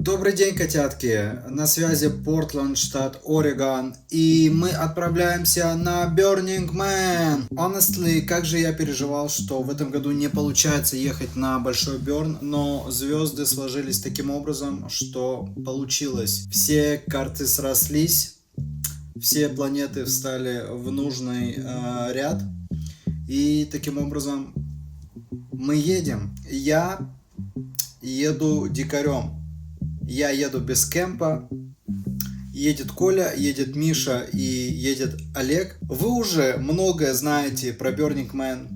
Добрый день, котятки! На связи Портленд, штат Орегон, и мы отправляемся на Burning Man. Honestly, как же я переживал, что в этом году не получается ехать на Большой Бёрн, но звезды сложились таким образом, что получилось. Все карты срослись, все планеты встали в нужный ряд, и таким образом мы едем. Я еду дикарем. Я еду без кемпа, едет Коля, едет Миша и едет Олег. Вы уже многое знаете про Burning Man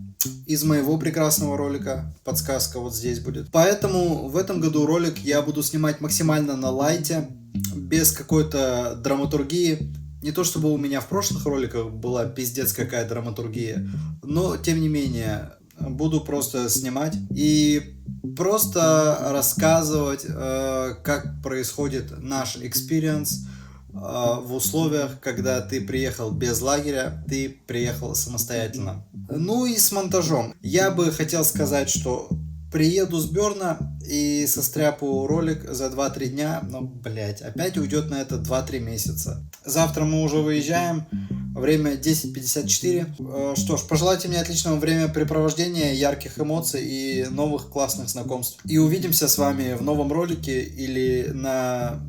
из моего прекрасного ролика, подсказка вот здесь будет. Поэтому в этом году ролик я буду снимать максимально на лайте, без какой-то драматургии. Не то чтобы у меня в прошлых роликах была пиздец какая драматургия, но тем не менее буду просто снимать и просто рассказывать, как происходит наш экспириенс в условиях, когда ты приехал без лагеря, ты приехал самостоятельно. Ну и с монтажом. Я бы хотел сказать, что приеду с Бёрна и состряпаю ролик за 2-3 дня, но, блять, опять уйдет на это 2-3 месяца. Завтра мы уже выезжаем. Время 10:54. Что ж, пожелайте мне отличного времяпрепровождения, ярких эмоций и новых классных знакомств. И увидимся с вами в новом ролике или на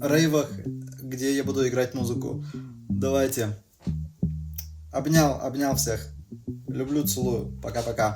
рейвах, где я буду играть музыку. Давайте. Обнял всех. Люблю, целую. Пока-пока.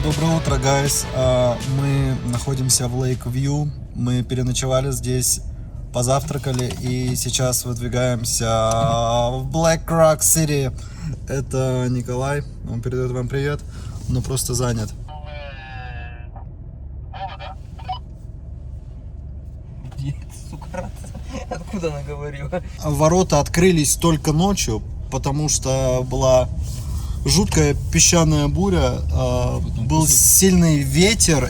Доброе утро, guys. Мы находимся в Лейк-Вью. Мы переночевали здесь, позавтракали и сейчас выдвигаемся в Black Rock City. Это Николай, он передает вам привет, но просто занят. Сука, откуда она говорила? Ворота открылись только ночью, потому что была жуткая песчаная буря, был сильный ветер.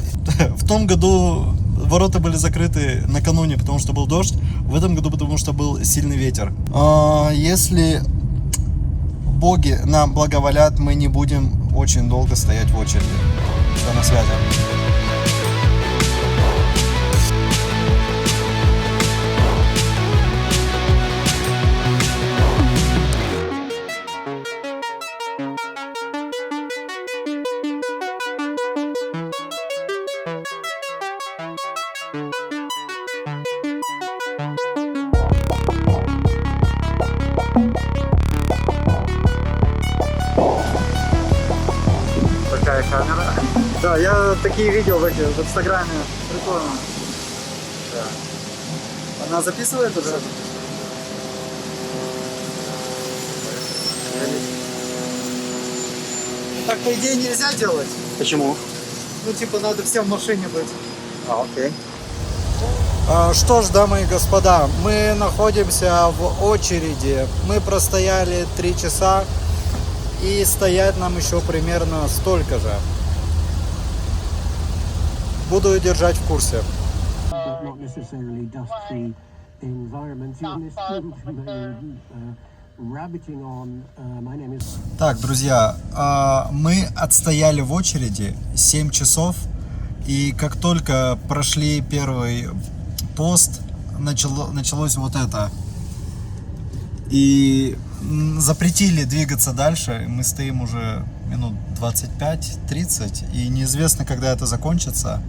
В том году ворота были закрыты накануне, потому что был дождь. В этом году, потому что был сильный ветер. Если боги нам благоволят, мы не будем очень долго стоять в очереди. Все, на связи. Такая камера. Да, я такие видео в инстаграме. Прикольно. Да. Она записывает уже? Так, по идее, нельзя делать. Почему? Ну, типа, надо всем в машине быть. Окей. Что ж, дамы и господа, мы находимся в очереди. Мы простояли 3 часа, и стоять нам еще примерно столько же. Буду держать в курсе. Так, друзья, мы отстояли в очереди 7 часов, и как только прошли первый пост, началось вот это. И запретили двигаться дальше. Мы стоим уже минут 25-30, и неизвестно, когда это закончится.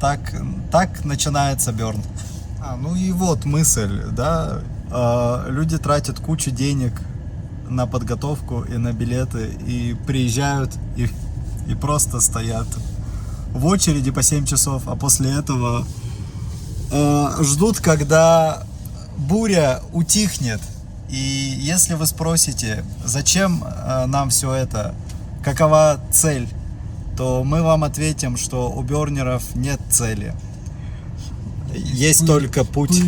Так начинается Бёрн. Ну и вот мысль, да. Люди тратят кучу денег на подготовку и на билеты, и приезжают и просто стоят в очереди по 7 часов, а после этого ждут, когда буря утихнет. И если вы спросите, зачем нам все это, какова цель, то мы вам ответим, что у бёрнеров нет цели. есть только путь.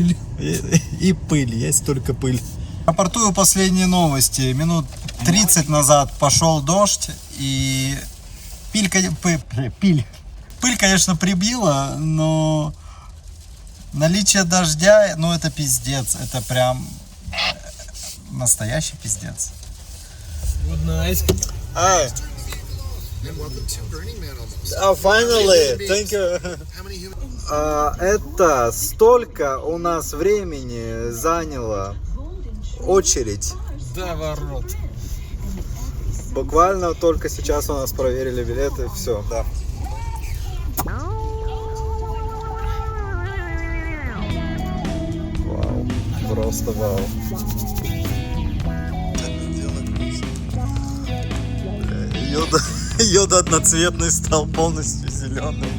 И пыль, есть только пыль. Рапортую последние новости. Минут 30 назад пошел дождь, и пыль, конечно, прибила, но наличие дождя, ну это пиздец. Это прям настоящий пиздец. Good night. Hi. Oh, finally, thank you. Это столько у нас времени заняло очередь. Да, ворот. Буквально только сейчас у нас проверили билеты, все, да. Вау, просто вау. Йода одноцветный стал полностью зеленый.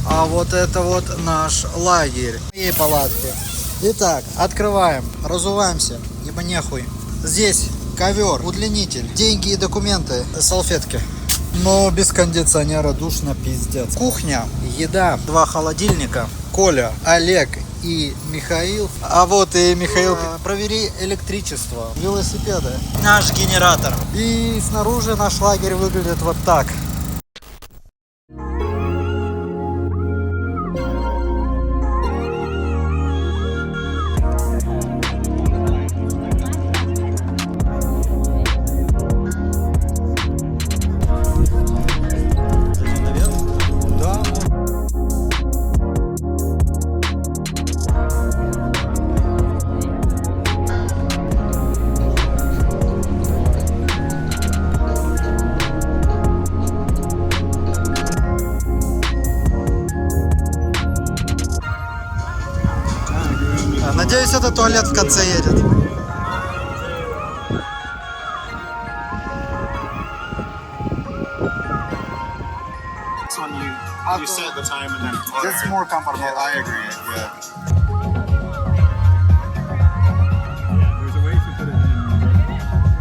А вот это вот наш лагерь. И палатки. Итак, открываем, разуваемся, ибо нехуй. Здесь ковер, удлинитель, деньги и документы, салфетки. Но без кондиционера душно пиздец. Кухня, еда, 2 холодильника. Коля, Олег и Михаил. А вот и Михаил. Провери электричество, велосипеды. Наш генератор. И снаружи наш лагерь выглядит вот так. Надеюсь, это туалет в конце едет. It's on you. You set the time and then. That's more comfortable. Yeah, I agree. Yeah. There's a way to put it in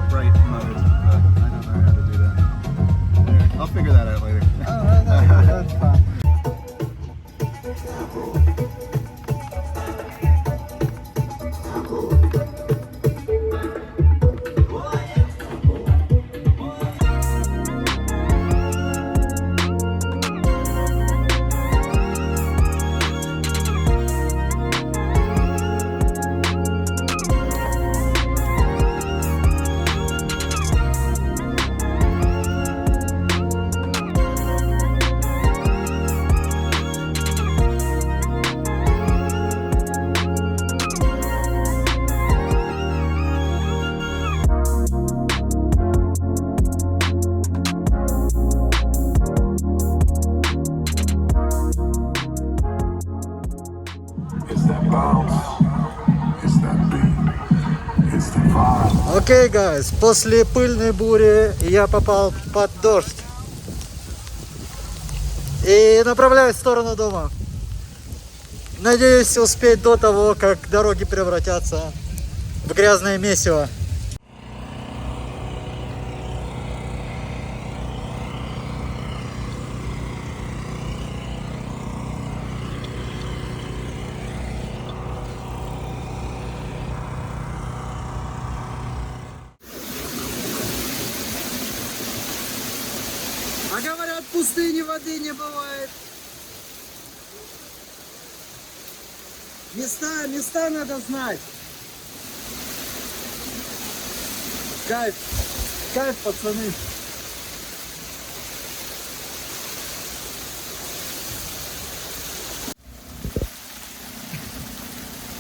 bright mode, but I don't know how to do that. There. I'll figure that out later. That's fine. Окей, guys, после пыльной бури я попал под дождь и направляюсь в сторону дома. Надеюсь успеть до того, как дороги превратятся в грязное месиво. А говорят, в пустыне воды не бывает. Места надо знать. Кайф, пацаны.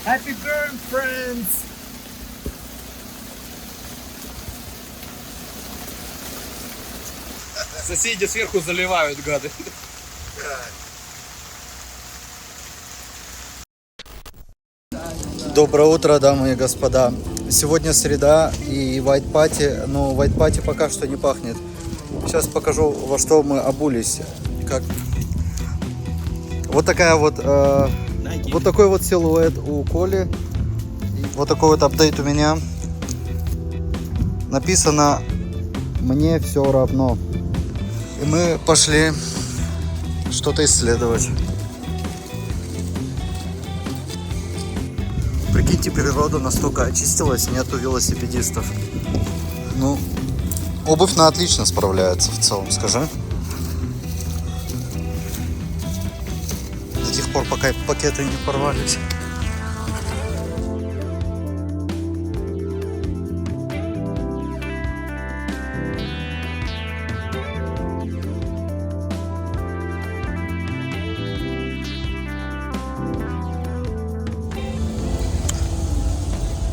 Happy burn, friends! Соседи сверху заливают, гады. Доброе утро, дамы и господа. Сегодня среда и White Party, но White Party пока что не пахнет. Сейчас покажу, во что мы обулись. Как... Вот такая вот, вот такой вот силуэт у Коли. Вот такой вот апдейт у меня. Написано «Мне все равно». И мы пошли что-то исследовать. Прикиньте, природа настолько очистилась, нету велосипедистов. Ну, обувь на отлично справляется в целом, скажи. До тех пор, пока пакеты не порвались.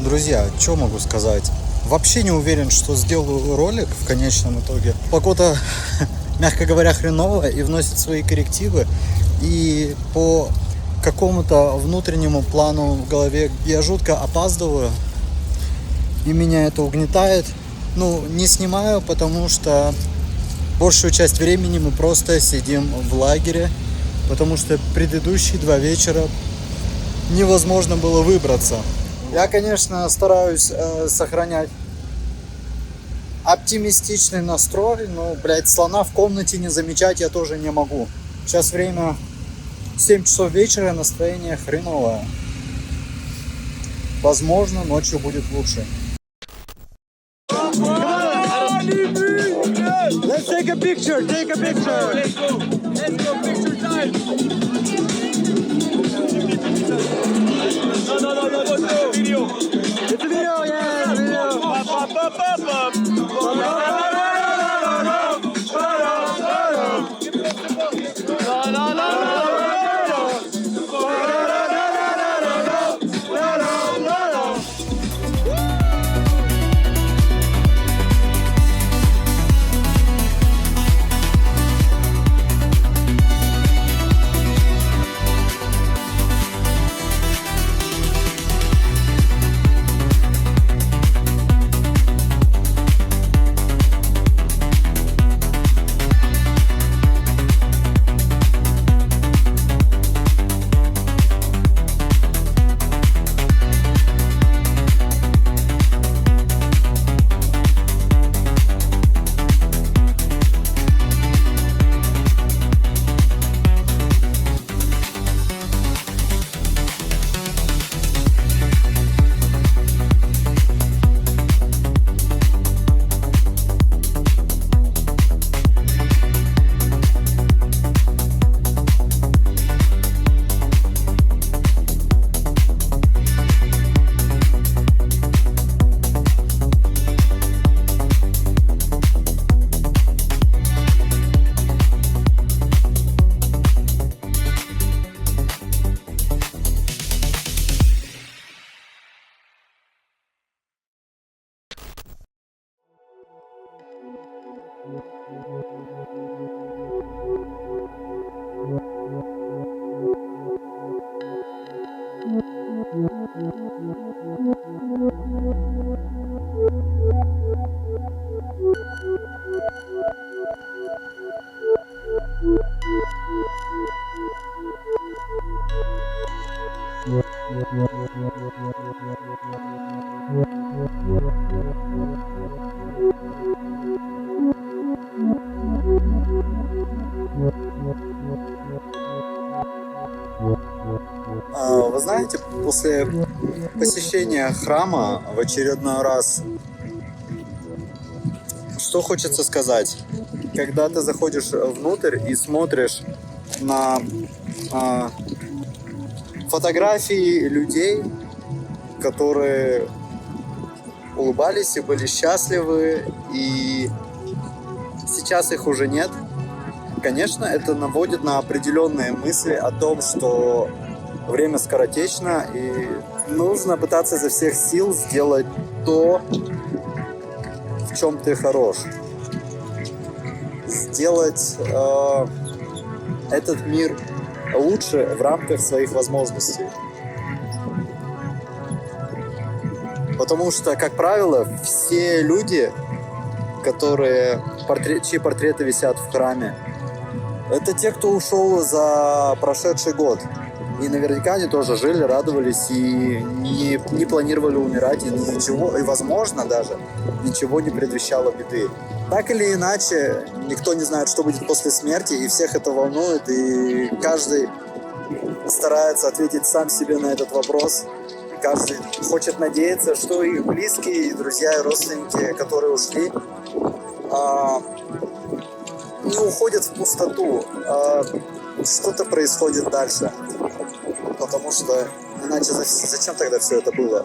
Друзья, что могу сказать? Вообще не уверен, что сделаю ролик в конечном итоге. Погода, мягко говоря, хреновая и вносит свои коррективы. И по какому-то внутреннему плану в голове я жутко опаздываю. И меня это угнетает. Ну, не снимаю, потому что большую часть времени мы просто сидим в лагере. Потому что предыдущие 2 вечера невозможно было выбраться. Я, конечно, стараюсь сохранять оптимистичный настрой, но, блядь, слона в комнате не замечать я тоже не могу. Сейчас время 7 часов вечера, настроение хреновое. Возможно, ночью будет лучше. Let's take a picture, take a picture. Let's go picture time. No, video. It's a video, yeah, video. Вы знаете, после посещения храма в очередной раз, что хочется сказать? Когда ты заходишь внутрь и смотришь на фотографии людей, которые улыбались и были счастливы, и сейчас их уже нет, конечно, это наводит на определенные мысли о том, что время скоротечно, и нужно пытаться изо всех сил сделать то, в чем ты хорош. Сделать этот мир лучше в рамках своих возможностей. Потому что, как правило, все люди, чьи портреты висят в храме, это те, кто ушел за прошедший год. И наверняка они тоже жили, радовались и не планировали умирать, и ничего, и возможно даже ничего не предвещало беды. Так или иначе, никто не знает, что будет после смерти, и всех это волнует, и каждый старается ответить сам себе на этот вопрос. Каждый хочет надеяться, что их близкие, и друзья, и родственники, которые ушли, не уходят в пустоту, а что-то происходит дальше. Потому что иначе зачем тогда все это было?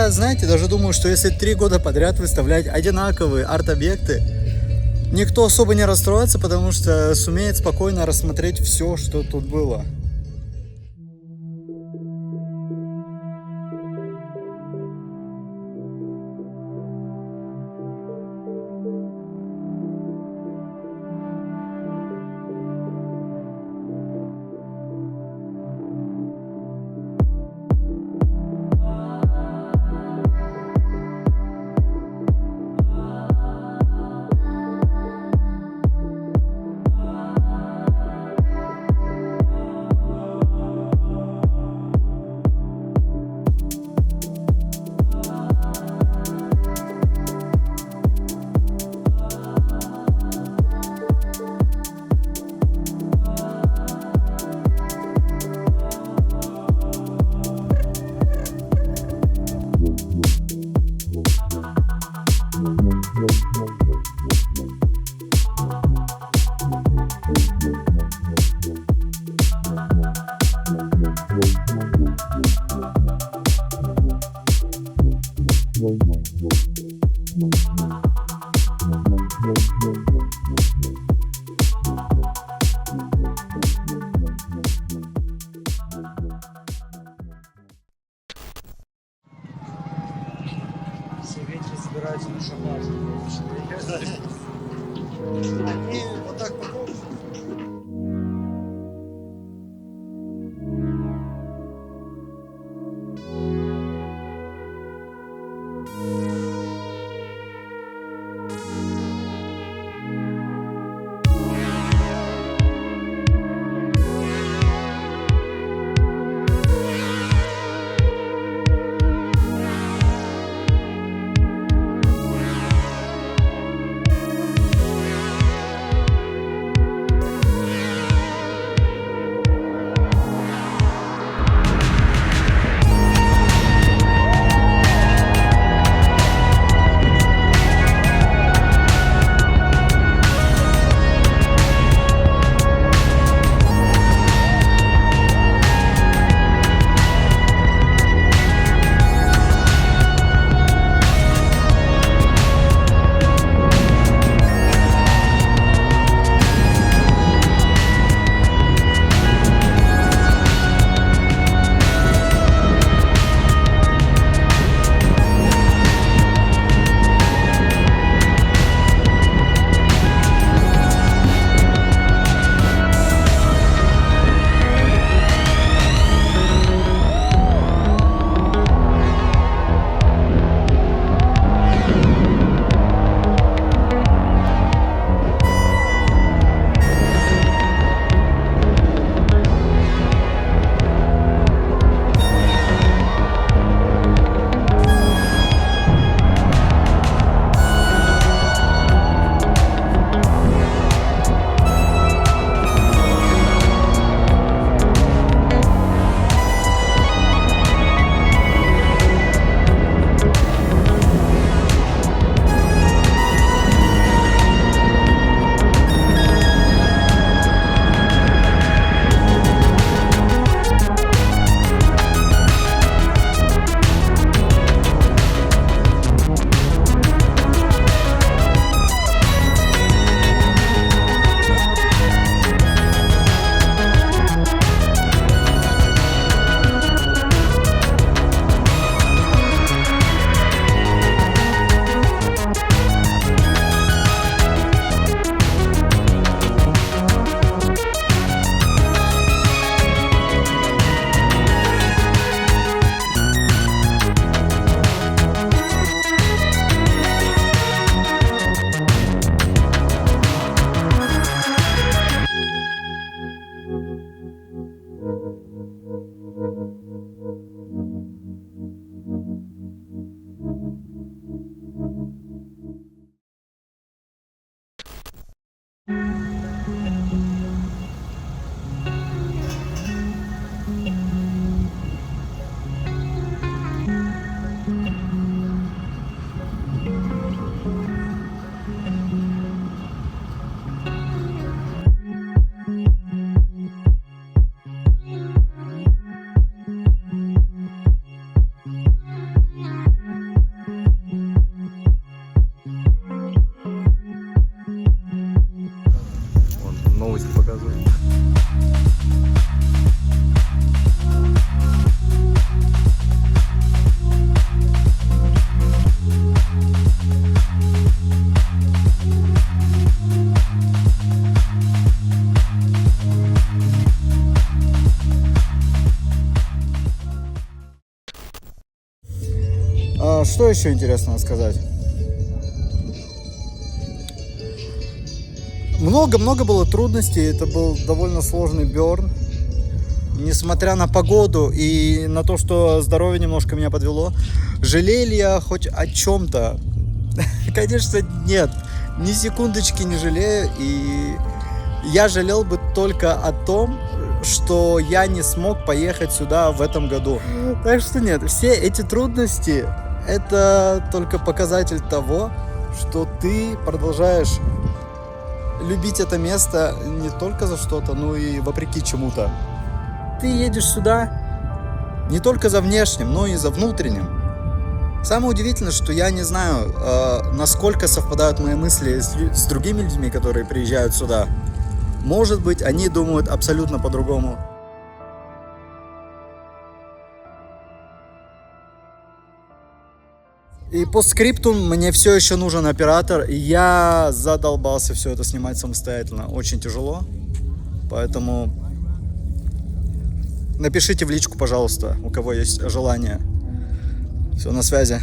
Я, знаете, даже думаю, что если 3 года подряд выставлять одинаковые арт-объекты, никто особо не расстроится, потому что сумеет спокойно рассмотреть все, что тут было. Все ветры собираются на шабаш. Они вот так по новости показывает. Что еще интересного сказать? Много было трудностей, это был довольно сложный бёрн. Несмотря на погоду и на то, что здоровье немножко меня подвело, жалею ли я хоть о чем-то? Конечно, нет. Ни секундочки не жалею. И я жалел бы только о том, что я не смог поехать сюда в этом году. Так что нет, все эти трудности — это только показатель того, что ты продолжаешь любить это место не только за что-то, но и вопреки чему-то. Ты едешь сюда не только за внешним, но и за внутренним. Самое удивительное, что я не знаю, насколько совпадают мои мысли с другими людьми, которые приезжают сюда. Может быть, они думают абсолютно по-другому. И по скрипту мне все еще нужен оператор. И я задолбался все это снимать самостоятельно. Очень тяжело. Поэтому напишите в личку, пожалуйста, у кого есть желание. Все, на связи.